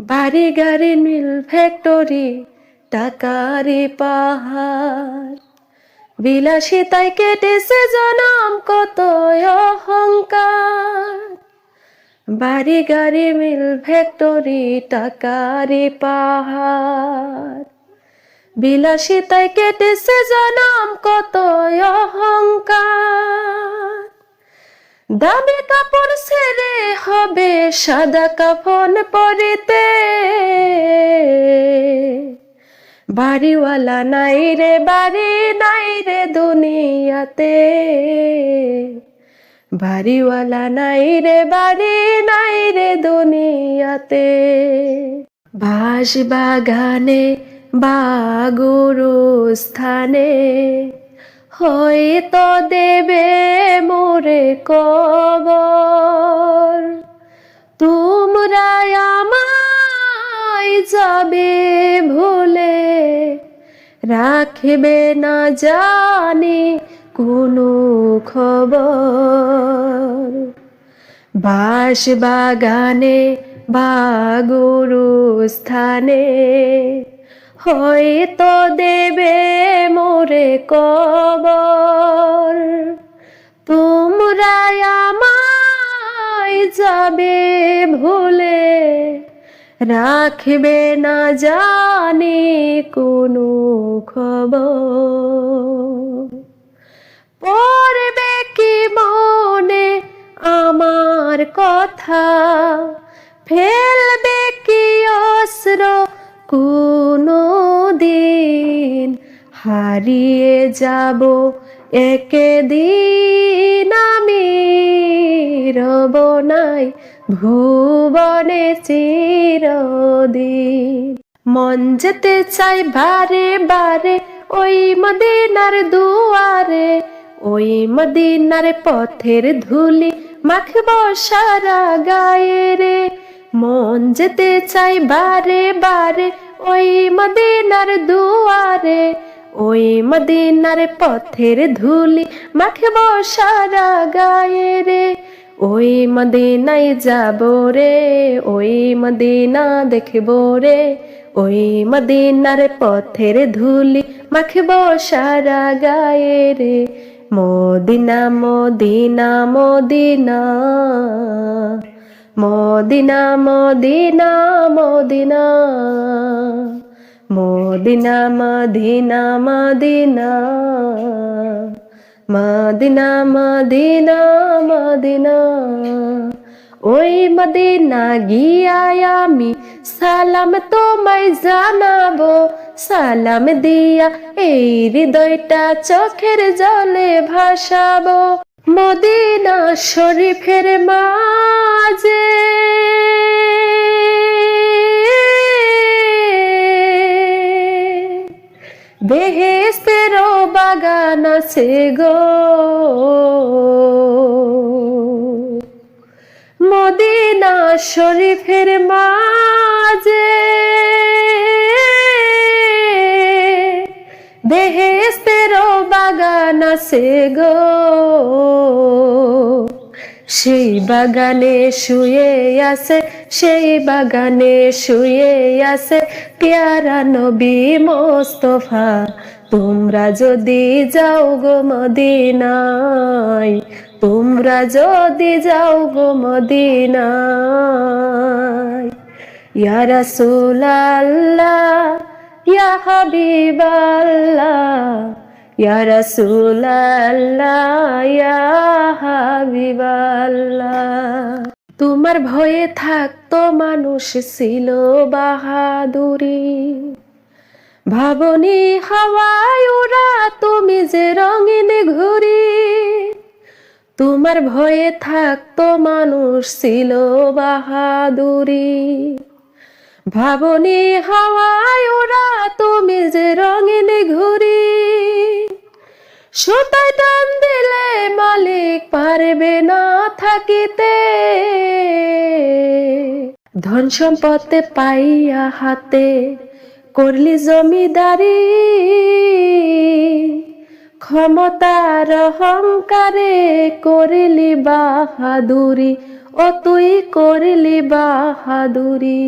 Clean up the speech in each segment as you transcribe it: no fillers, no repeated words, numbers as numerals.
বাড়ি গাড়ি mill factory টাকারি পাহাড় বিলাসিতায় কেটেছে জনম কত অহংকার। বাড়ি গাড়ি মিল ফ্যাক্টরি টাকারি পাহাড় বিলাসিতায় কেটেছে জনম কত অহংকার। দামি কাপড় ছেড়ে হবে সাদা কাফন পরিতে, বাড়িওয়ালা নাই রে বাড়ি নাই রে দুনিয়াতে, বাড়িওয়ালা নাই রে বাড়ি নাই রে দুনিয়াতে। বাঁশ বাগানে বা গুরুস্থানে হয়তো দেবে মোরে কবর, তোমরা আমায় যাবে ভুলে, রাখবে না জানি কোনো খবর। বাঁশ বাগানে বা গুরুস্থানে হয়তো দেবে মোরে কবর, তোমরা আমায় যাবে ভুলে, রাখবে না জানি কোনো খবর। পড়বে কি মনে আমার কথা, ফেলবে কি অস্ত্র কোনো দিন, হারিয়ে যাব একদিন আমি, রব নাই ভুবনে চিরদিন। মন যেতে চাই বারে বারে ওই মদিনার দুয়ারে, ওই মদিনার পথের ধুলি মাখব সারা গায়ে রে। মন যেতে চাই বারে বারে ওই মদিনার দুয়ারে, ওই মদিনার পথের ধুলি মাখব সারা গায়ে রে। ওই মদিনায় যাব রে, ওই মদিনা দেখব রে, ওই মদিনার পথের ধুলি মাখব সারা গায়ে রে। Medina Medina Medina Medina Medina Medina Medina Medina Medina Medina Medina Medina. ওই মদিনা গিয়ায় আমি সালাম তোমায় জানাবো, সালাম দিয়া এই হৃদয়টা চোখের জলে ভাসাবো। মদিনা শরীফের মাঝে বেহেশতেরও বাগান আছে গো, মদিনা শরীফের মাঝে বেহেশতেরও বাগান আছে গো। সেই বাগানে শুয়ে আছে, সেই বাগানে শুয়ে আছে পেয়ারা নবী মোস্তফা। তোমরা যদি যাও গো মদিনায়, তোমরা যদি যাও গো মদিনায়। ইয়া রাসূলাল্লাহ ইয়া হাবিবাল্লাহ, ইয়া রাসূলাল্লাহ ইয়া হাবিবাল্লাহ। তোমার ভয়ে থাকতো মানুষ ছিল বাহাদুরি, ভাবনি হাওয়ায় ওরা তুমি যে রঙিন ঘুরি। তোমার ভয়ে থাকতো মানুষ ছিল বাহাদুরি, ভাবনি হাওয়ায় ওরা তুমি যে রঙিন ঘুরি। সুতায় টান দিলে মালিক পারবে না থাকিতে, ধন সম্পদ পাইয়া হাতে করলি জমিদারি। ক্ষমতার অহংকারে করিলি বাহাদুরি, ও তুই করলি বাহাদুরি।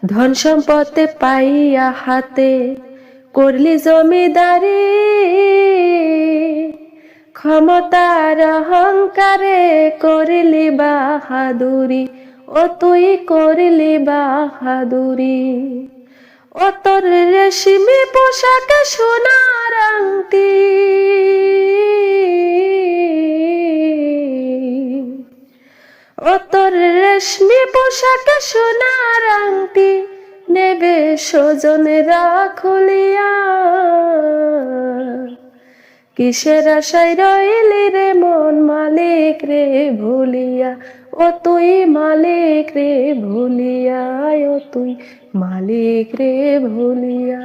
ধন সম্পদ পাইয়া হাতে করলি জমিদারি, ক্ষমতার অহংকারে করলি বাহাদুরি। ও তুই করলি বাহাদুরি। ও তোর রেশমি পোশাকে সোনার আংটি, ও তোর রেশমি পোশাকে সোনার আংটি, নেবে স্বজনেরা খুলিয়া। কিসের আশায় রইলি রে মন মালিক রে ভুলিয়া। ও তুই মালিক রে ভুলিয়া, ও তুই মালিক রে ভুলিয়া।